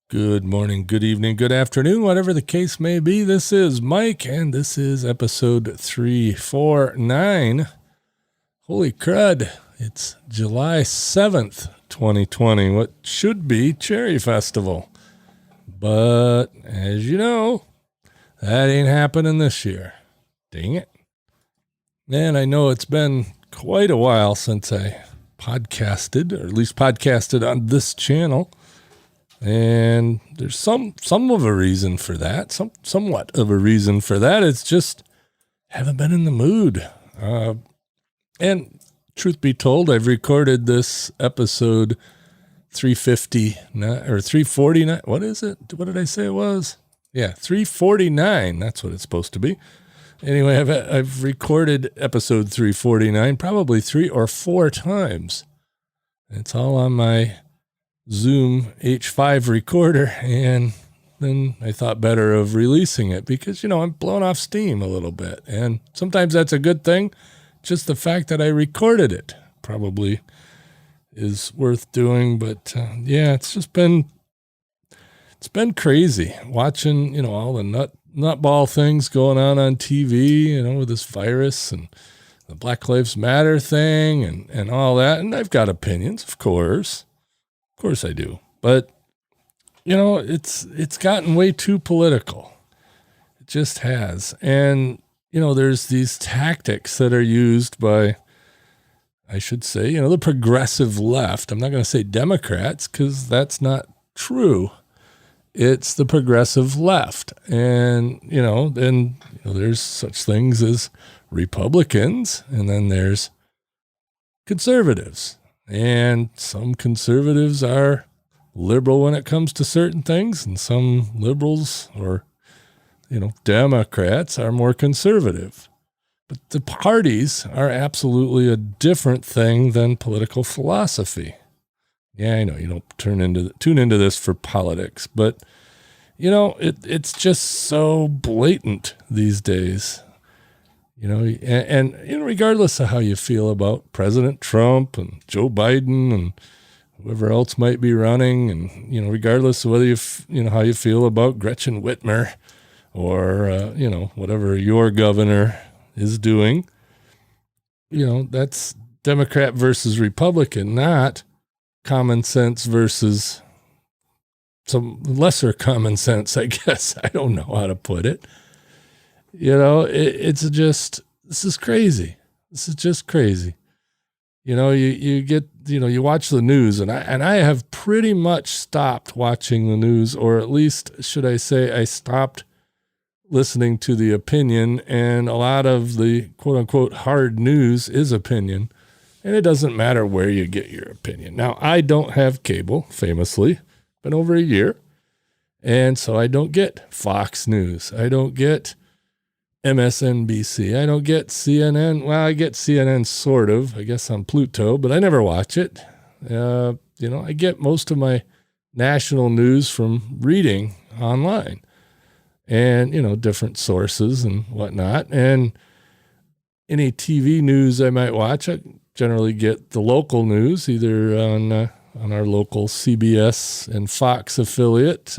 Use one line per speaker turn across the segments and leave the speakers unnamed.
Good morning, good evening, good afternoon, whatever the case may be. This is Mike, and this is episode 349. Holy crud, it's July 7th, 2020, what should be Cherry Festival. But, as you know, that ain't happening this year. Dang it. And I know it's been quite a while since I podcasted, or at least podcasted on this channel. And there's some of a reason for that, somewhat of a reason for that. It's just haven't been in the mood. And truth be told, I've recorded this episode 359 or 349. What is it? What did I say it was? Yeah, 349. That's what it's supposed to be. Anyway, I've recorded episode 349 probably 3 or 4 times. It's all on my Zoom H5 recorder, and then I thought better of releasing it because, I'm blowing off steam a little bit, and sometimes that's a good thing. Just the fact that I recorded it probably is worth doing, but it's been crazy watching, all the nutball things going on TV, with this virus and the Black Lives Matter thing and all that, and I've got opinions, of course. Of course I do. But, it's gotten way too political. It just has. And, there's these tactics that are used by, I should say, the progressive left. I'm not going to say Democrats because that's not true. It's the progressive left. And, then there's such things as Republicans, and then there's conservatives. And some conservatives are liberal when it comes to certain things, and some liberals or, Democrats are more conservative. But the parties are absolutely a different thing than political philosophy. Yeah, I know you don't tune into this for politics, but, it's just so blatant these days. And regardless of how you feel about President Trump and Joe Biden and whoever else might be running, and, regardless of whether how you feel about Gretchen Whitmer or, whatever your governor is doing, that's Democrat versus Republican, not common sense versus some lesser common sense, I guess. I don't know how to put it. It's just, this is crazy. This is just crazy. You get, you watch the news, and I have pretty much stopped watching the news, or at least, should I say, I stopped listening to the opinion, and a lot of the quote unquote hard news is opinion, and it doesn't matter where you get your opinion. Now, I don't have cable, famously, been over a year, and so I don't get Fox News. I don't get MSNBC. I don't get CNN. Well, I get CNN sort of, I guess, on Pluto, but I never watch it. I get most of my national news from reading online and, different sources and whatnot. And any TV news I might watch, I generally get the local news, either on our local CBS and Fox affiliate,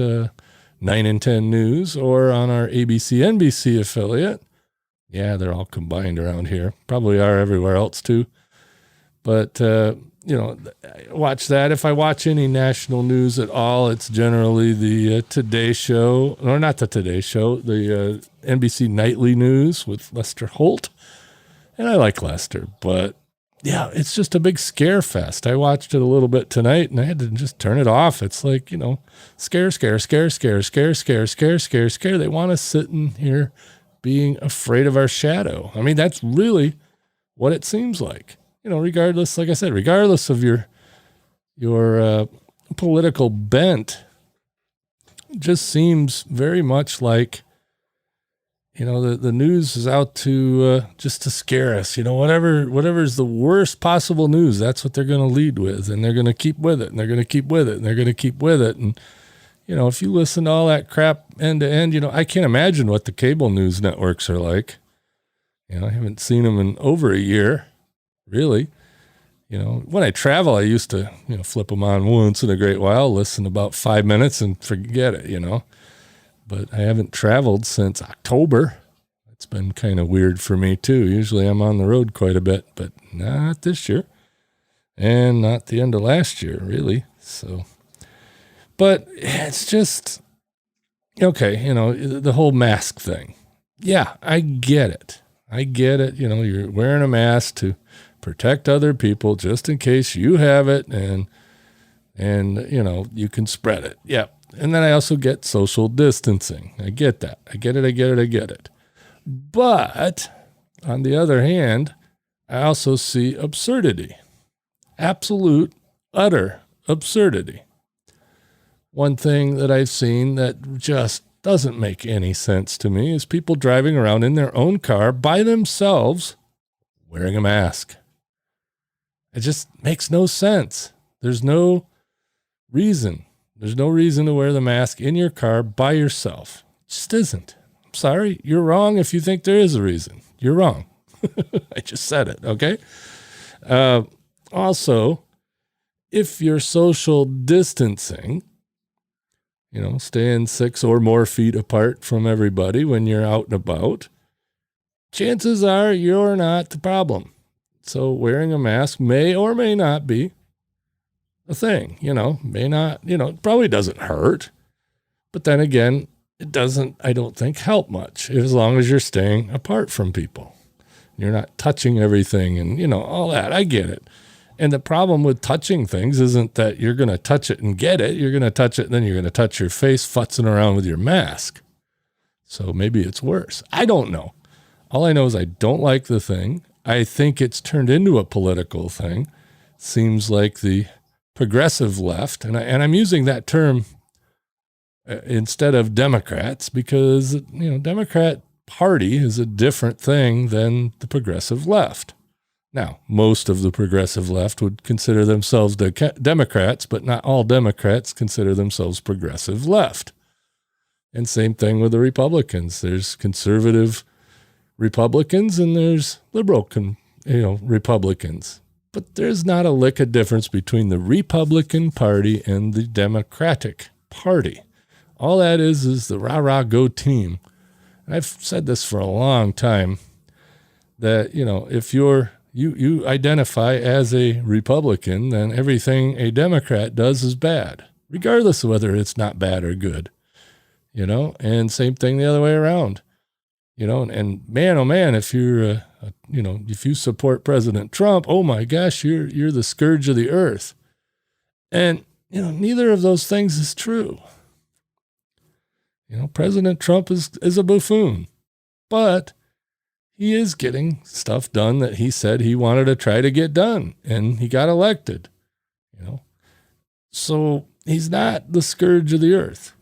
9 and 10 News, or on our ABC, NBC affiliate. Yeah, they're all combined around here. Probably are everywhere else too. But, watch that. If I watch any national news at all, it's generally the Today Show, or not the Today Show, the NBC Nightly News with Lester Holt. And I like Lester, but yeah, it's just a big scare fest. I watched it a little bit tonight, and I had to just turn it off. It's like, scare. They want us sitting here being afraid of our shadow. I mean, that's really what it seems like. Regardless, like I said, regardless of your political bent, it just seems very much like, the news is out to just to scare us. Whatever is the worst possible news, that's what they're going to lead with, and they're going to keep with it, and they're going to keep with it, and they're going to keep with it. And if you listen to all that crap end to end, I can't imagine what the cable news networks are like. I haven't seen them in over a year, really. When I travel, I used to, flip them on once in a great while, listen about 5 minutes and forget it. But I haven't traveled since October. It's been kind of weird for me too. Usually I'm on the road quite a bit, but not this year and not the end of last year, really. So, but it's just, okay, the whole mask thing. Yeah, I get it. You're wearing a mask to protect other people just in case you have it and you can spread it. Yeah. And then I also get social distancing. I get that. I get it. But on the other hand, I also see absurdity. Absolute, utter absurdity. One thing that I've seen that just doesn't make any sense to me is people driving around in their own car by themselves wearing a mask. It just makes no sense. There's no reason. There's no reason to wear the mask in your car by yourself. It just isn't. I'm sorry. You're wrong if you think there is a reason. You're wrong. I just said it, okay? Also, if you're social distancing, staying 6 or more feet apart from everybody when you're out and about, chances are you're not the problem. So wearing a mask may or may not be a thing, may not, it probably doesn't hurt. But then again, it doesn't, I don't think, help much as long as you're staying apart from people. You're not touching everything and, all that. I get it. And the problem with touching things isn't that you're going to touch it and get it. You're going to touch it and then you're going to touch your face futzing around with your mask. So maybe it's worse. I don't know. All I know is I don't like the thing. I think it's turned into a political thing. Seems like the progressive left, and I'm using that term instead of Democrats because, Democrat Party is a different thing than the progressive left. Now, most of the progressive left would consider themselves Democrats, but not all Democrats consider themselves progressive left. And same thing with the Republicans. There's conservative Republicans and there's liberal, Republicans. But there's not a lick of difference between the Republican Party and the Democratic Party. All that is the rah-rah go team. And I've said this for a long time that, if you identify as a Republican, then everything a Democrat does is bad, regardless of whether it's not bad or good, and same thing the other way around, and man, oh man, if you're, if you support President Trump, oh my gosh, you're the scourge of the earth. And, neither of those things is true. President Trump is a buffoon, but he is getting stuff done that he said he wanted to try to get done, and he got elected, So he's not the scourge of the earth.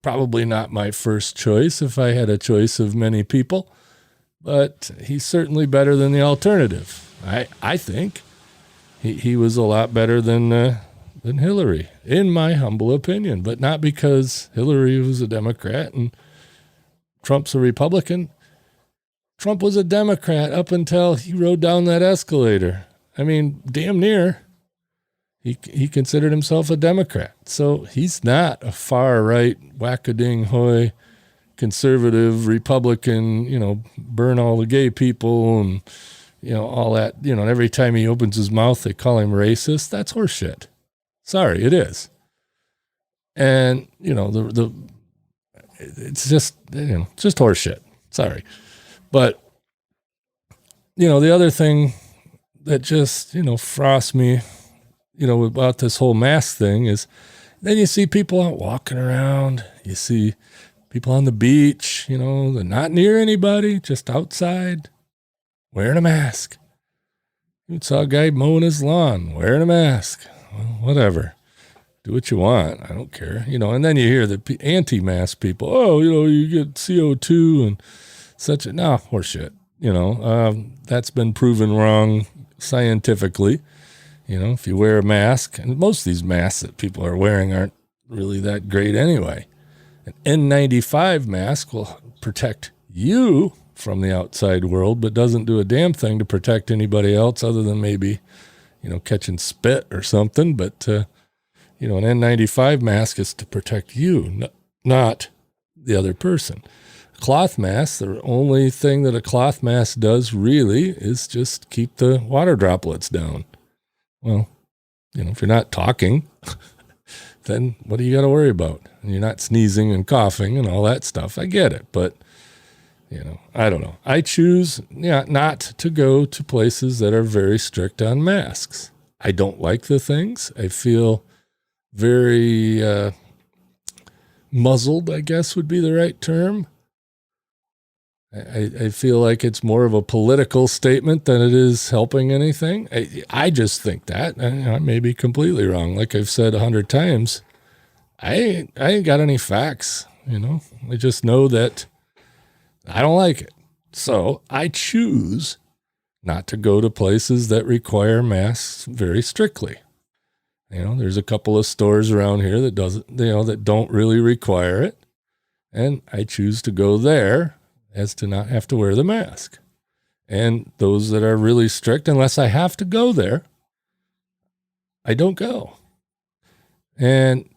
Probably not my first choice if I had a choice of many people, but he's certainly better than the alternative. I think he was a lot better than Hillary, in my humble opinion, but not because Hillary was a Democrat and Trump's a Republican. Trump was a Democrat up until he rode down that escalator. I mean, damn near. He considered himself a Democrat. So he's not a far-right, whack-a-ding-hoy, conservative, Republican, burn all the gay people and, all that. And every time he opens his mouth, they call him racist. That's horseshit. Sorry, it is. And, it's just horseshit. Sorry. But, the other thing that just, frosts me, about this whole mask thing is then you see people out walking around. You see people on the beach, they're not near anybody, just outside wearing a mask. You saw a guy mowing his lawn wearing a mask. Well, whatever. Do what you want. I don't care. And then you hear the anti-mask people. Oh, you get CO2 and such. No, horseshit. That's been proven wrong scientifically. If you wear a mask, and most of these masks that people are wearing aren't really that great anyway. An N95 mask will protect you from the outside world, but doesn't do a damn thing to protect anybody else other than maybe, catching spit or something. But, an N95 mask is to protect you, not the other person. Cloth mask, the only thing that a cloth mask does really is just keep the water droplets down. Well, if you're not talking, then what do you got to worry about? And you're not sneezing and coughing and all that stuff. I get it, but I don't know. I choose not to go to places that are very strict on masks. I don't like the things. I feel very muzzled, I guess would be the right term. I feel like it's more of a political statement than it is helping anything. I just think that. I may be completely wrong. Like I've said 100 times, I ain't got any facts, I just know that I don't like it. So I choose not to go to places that require masks very strictly. There's a couple of stores around here that that don't really require it. And I choose to go there as to not have to wear the mask. And those that are really strict, unless I have to go there, I don't go. And,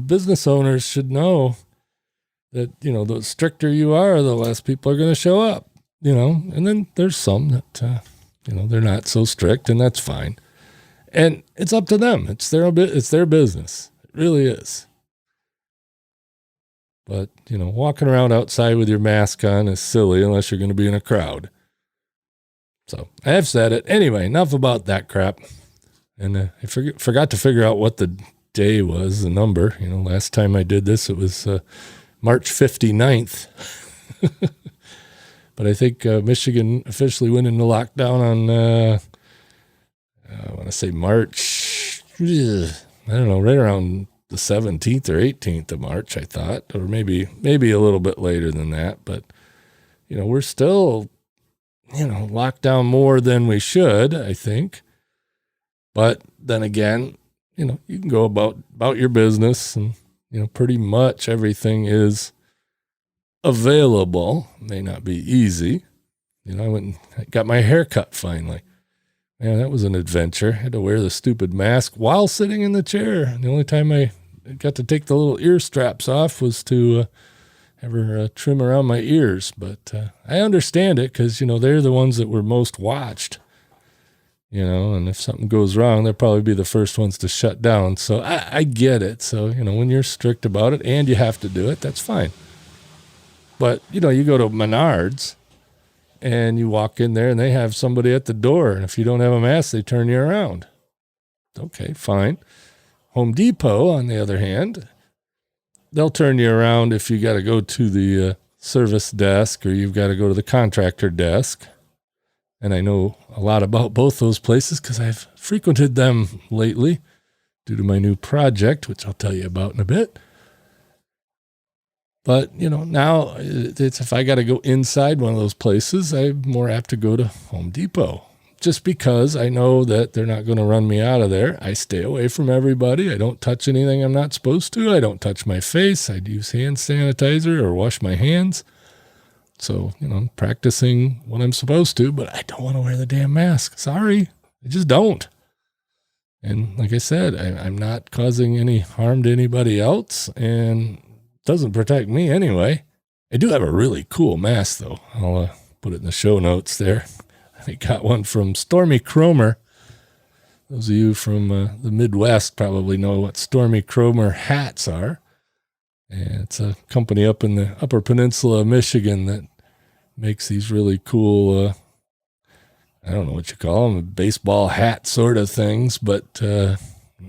business owners should know that, the stricter you are, the less people are going to show up, and then there's some that, they're not so strict, and that's fine. And it's up to them. It's their business. It really is. But, walking around outside with your mask on is silly unless you're going to be in a crowd. So I have said it. Anyway, enough about that crap. And I forgot to figure out what the day was, the number. Last time I did this, it was March 59th. But I think Michigan officially went into lockdown on, I want to say March, I don't know, right around the 17th or 18th of March, I thought, or maybe a little bit later than that. But, we're still, locked down more than we should, I think. But then again, you can go about your business and, pretty much everything is available. May not be easy. I went and got my hair cut finally. Man, that was an adventure. I had to wear the stupid mask while sitting in the chair. The only time I got to take the little ear straps off was to have her trim around my ears. But I understand it because, they're the ones that were most watched. And if something goes wrong, they'll probably be the first ones to shut down. So I get it. So, when you're strict about it and you have to do it, that's fine. But, you go to Menards and you walk in there and they have somebody at the door. And if you don't have a mask, they turn you around. Okay, fine. Home Depot, on the other hand, they'll turn you around if you got to go to the service desk or you've got to go to the contractor desk. And I know a lot about both those places because I've frequented them lately due to my new project, which I'll tell you about in a bit. But, now it's if I got to go inside one of those places, I'm more apt to go to Home Depot. Just because I know that they're not going to run me out of there. I stay away from everybody. I don't touch anything I'm not supposed to. I don't touch my face. I use hand sanitizer or wash my hands. So, I'm practicing what I'm supposed to, but I don't want to wear the damn mask. Sorry. I just don't. And like I said, I'm not causing any harm to anybody else, and it doesn't protect me anyway. I do have a really cool mask, though. I'll put it in the show notes there. I got one from Stormy Cromer. Those of you from the Midwest probably know what Stormy Cromer hats are. And it's a company up in the Upper Peninsula of Michigan that makes these really cool, I don't know what you call them, baseball hat sort of things, but a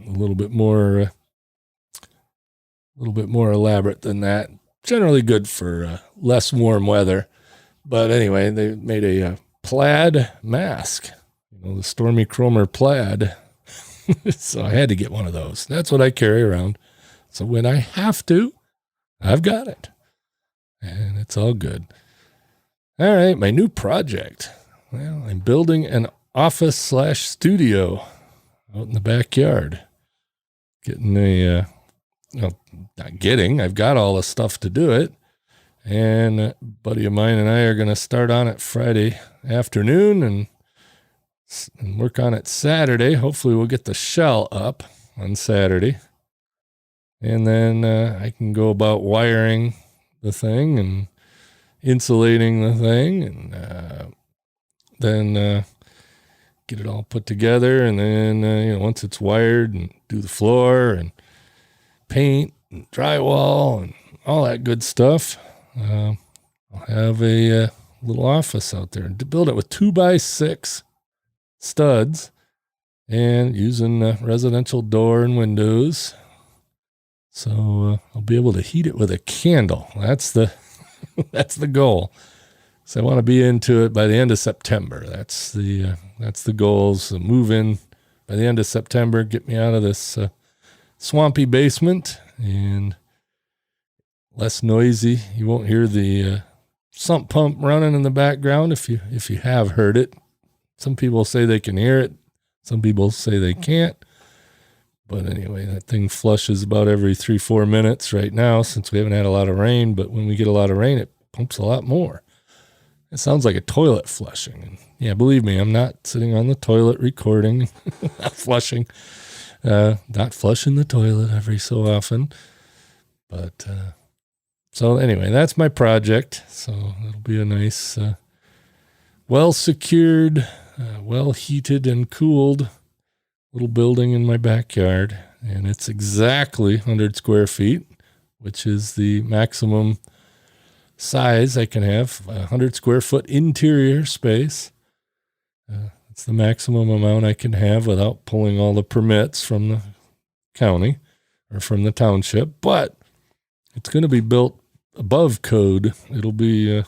little bit more elaborate than that. Generally good for less warm weather. But anyway, they made a plaid mask, the Stormy Cromer plaid. So I had to get one of those. That's what I carry around. So when I have to, I've got it. And it's all good. All right, my new project. Well, I'm building an office/studio out in the backyard. I've got all the stuff to do it. And a buddy of mine and I are going to start on it Friday afternoon and and work on it Saturday. Hopefully we'll get the shell up on Saturday. And then I can go about wiring the thing and insulating the thing, and then get it all put together. And then, once it's wired, and do the floor and paint and drywall and all that good stuff, I'll have a little office out there, and to build it with 2x6 studs and using residential door and windows. So I'll be able to heat it with a candle. That's the that's the goal. So I want to be into it by the end of September. That's the goal. So move in by the end of September, get me out of this swampy basement and less noisy. You won't hear the sump pump running in the background if you have heard it. Some people say they can hear it. Some people say they can't. But anyway, that thing flushes about every 3-4 minutes right now, since we haven't had a lot of rain. But when we get a lot of rain, it pumps a lot more. It sounds like a toilet flushing. And yeah, believe me, I'm not sitting on the toilet recording, not flushing, not flushing the toilet every so often. But so anyway, that's my project. So it'll be a nice, well-secured, well-heated and cooled little building in my backyard. And it's exactly 100 square feet, which is the maximum size I can have. 100 square foot interior space. It's the maximum amount I can have without pulling all the permits from the county or from the township. But it's going to be built above code. It'll be, like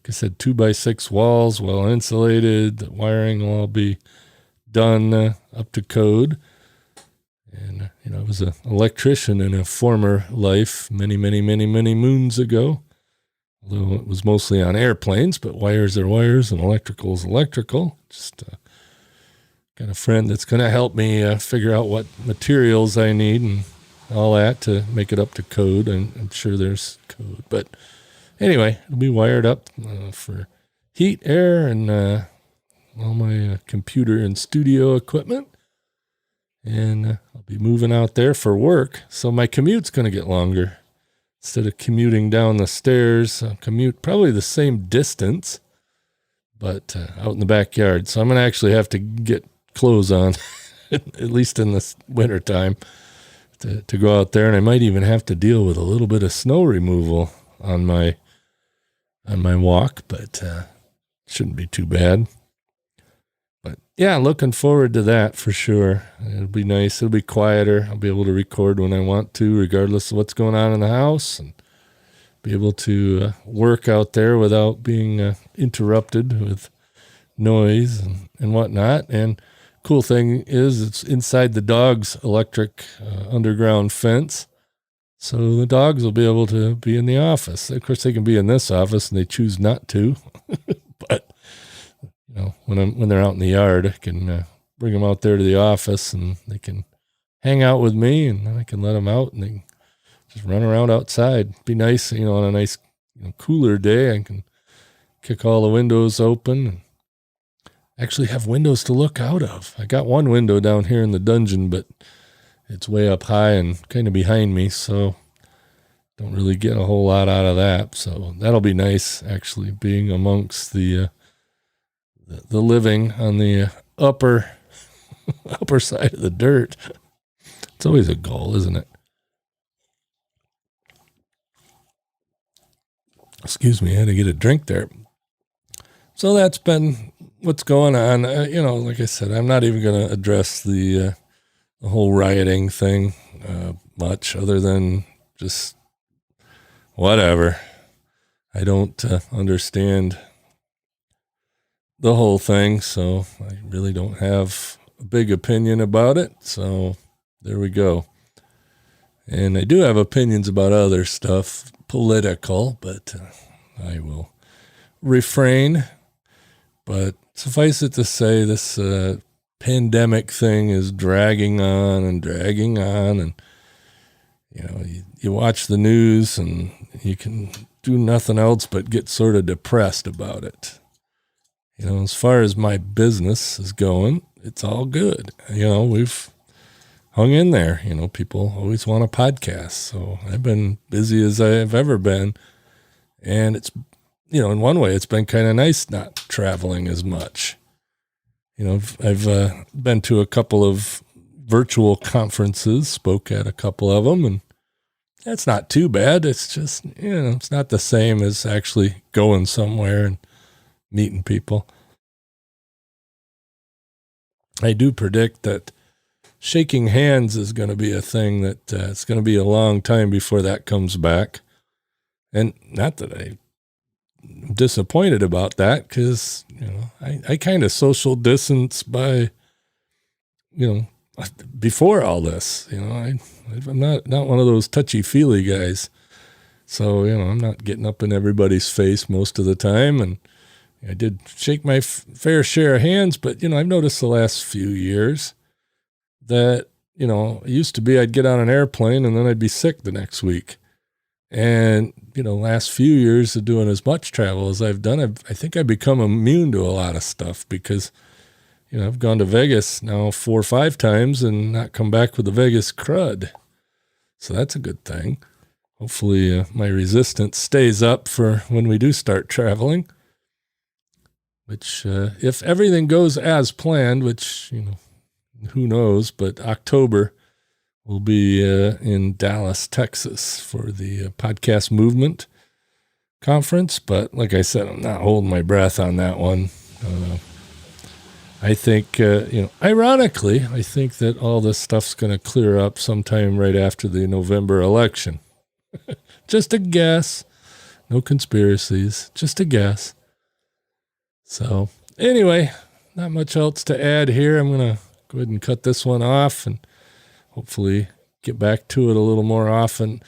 I said, 2x6 walls, well insulated. The wiring will all be done up to code. And, I was an electrician in a former life many, many, many, many moons ago. Although it was mostly on airplanes, but wires are wires and electrical is electrical. Just got a friend that's going to help me figure out what materials I need and all that to make it up to code. And I'm sure there's code. But anyway, it'll be wired up for heat, air, and all my computer and studio equipment. And I'll be moving out there for work. So my commute's going to get longer. Instead of commuting down the stairs, I'll commute probably the same distance, but out in the backyard. So I'm going to actually have to get clothes on, at least in the winter time, to go out there. And I might even have to deal with a little bit of snow removal on my walk, but shouldn't be too bad. But yeah, looking forward to that for sure. It'll be nice. It'll be quieter. I'll be able to record when I want to, regardless of what's going on in the house, and be able to work out there without being interrupted with noise and whatnot. And cool thing is it's inside the dog's electric underground fence. So the dogs will be able to be in the office. Of course, they can be in this office and they choose not to, but when they're out in the yard, I can bring them out there to the office and they can hang out with me, and then I can let them out and they can just run around outside. Be nice, on a nice, cooler day, I can kick all the windows open and actually have windows to look out of. I got one window down here in the dungeon, but it's way up high and kind of behind me, so don't really get a whole lot out of that. So that'll be nice, actually, being amongst the living on the upper side of the dirt. It's always a goal, isn't it? Excuse me, I had to get a drink there. So that's been what's going on. Like I said, I'm not even going to address the whole rioting thing much, other than just whatever. I don't understand the whole thing, so I really don't have a big opinion about it. So there we go. And I do have opinions about other stuff, political, but I will refrain. But suffice it to say, this pandemic thing is dragging on, and you watch the news and you can do nothing else but get sort of depressed about it. As far as my business is going, it's all good. We've hung in there. People always want a podcast. So I've been busy as I've ever been. And it's, in one way, it's been kind of nice not traveling as much. I've been to a couple of virtual conferences, spoke at a couple of them, and that's not too bad. It's just, it's not the same as actually going somewhere and meeting people. I do predict that shaking hands is going to be a thing that it's going to be a long time before that comes back. And not that I'm disappointed about that, because, I kind of social distance by, before all this, I'm not one of those touchy-feely guys. So, I'm not getting up in everybody's face most of the time. And I did shake my fair share of hands, but, I've noticed the last few years that, it used to be I'd get on an airplane and then I'd be sick the next week. And, last few years of doing as much travel as I've done, I think I've become immune to a lot of stuff because, I've gone to Vegas now 4 or 5 times and not come back with the Vegas crud. So that's a good thing. Hopefully my resistance stays up for when we do start traveling, which if everything goes as planned, which, who knows, but October we'll be in Dallas, Texas for the podcast movement conference. But like I said, I'm not holding my breath on that one. I think, ironically, I think that all this stuff's going to clear up sometime right after the November election. Just a guess. No conspiracies. Just a guess. So anyway, not much else to add here. I'm going to go ahead and cut this one off and hopefully get back to it a little more often.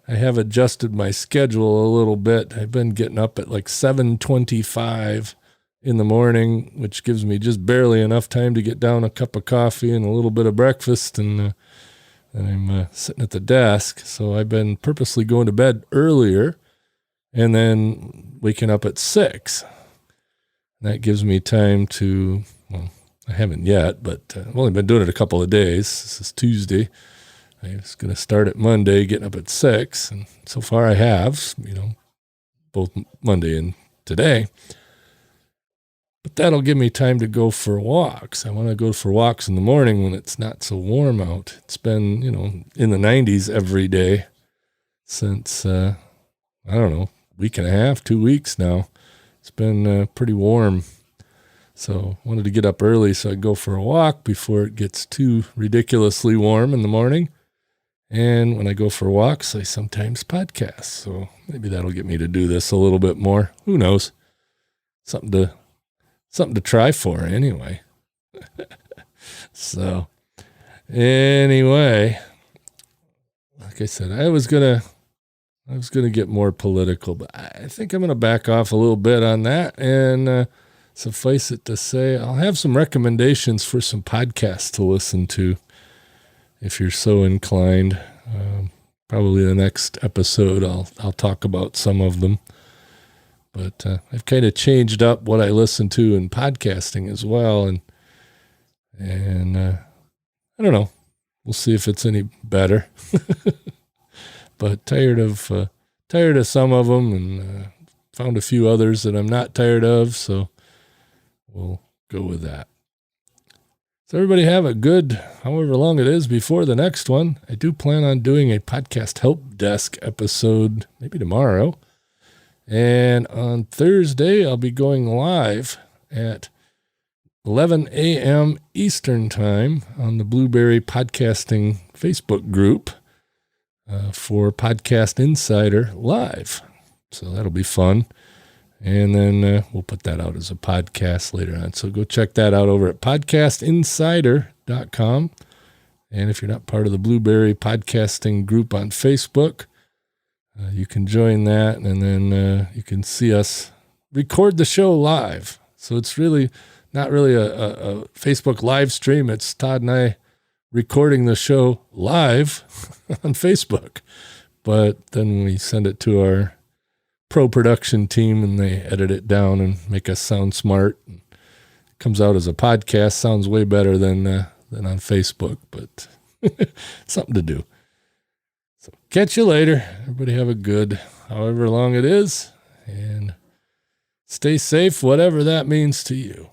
I have adjusted my schedule a little bit. I've been getting up at like 7:25 in the morning, which gives me just barely enough time to get down a cup of coffee and a little bit of breakfast, and I'm sitting at the desk. So I've been purposely going to bed earlier and then waking up at 6. That gives me time to, I haven't yet, but I've only been doing it a couple of days. This is Tuesday. I was going to start at Monday, getting up at 6. And so far I have, both Monday and today. But that'll give me time to go for walks. I want to go for walks in the morning when it's not so warm out. It's been, in the 90s every day since, week and a half, 2 weeks now. It's been pretty warm. So I wanted to get up early so I'd go for a walk before it gets too ridiculously warm in the morning. And when I go for walks, I sometimes podcast. So maybe that'll get me to do this a little bit more. Who knows? Something to try for anyway. So anyway, like I said, I was gonna get more political, but I think I'm going to back off a little bit on that. And suffice it to say, I'll have some recommendations for some podcasts to listen to if you're so inclined. Probably the next episode, I'll talk about some of them. But I've kind of changed up what I listen to in podcasting as well. And I don't know. We'll see if it's any better. But tired of some of them, and found a few others that I'm not tired of, so we'll go with that. So everybody have a good, however long it is before the next one. I do plan on doing a podcast help desk episode maybe tomorrow. And on Thursday, I'll be going live at 11 a.m. Eastern Time on the Blueberry Podcasting Facebook group for Podcast Insider Live. So that'll be fun. And then we'll put that out as a podcast later on. So go check that out over at podcastinsider.com. And if you're not part of the Blueberry Podcasting group on Facebook, you can join that, and then you can see us record the show live. So it's really not really a Facebook live stream. It's Todd and I recording the show live on Facebook. But then we send it to our pro production team, and they edit it down and make us sound smart. Comes out as a podcast, sounds way better than on Facebook, but something to do. So catch you later. Everybody have a good, however long it is, and stay safe, whatever that means to you.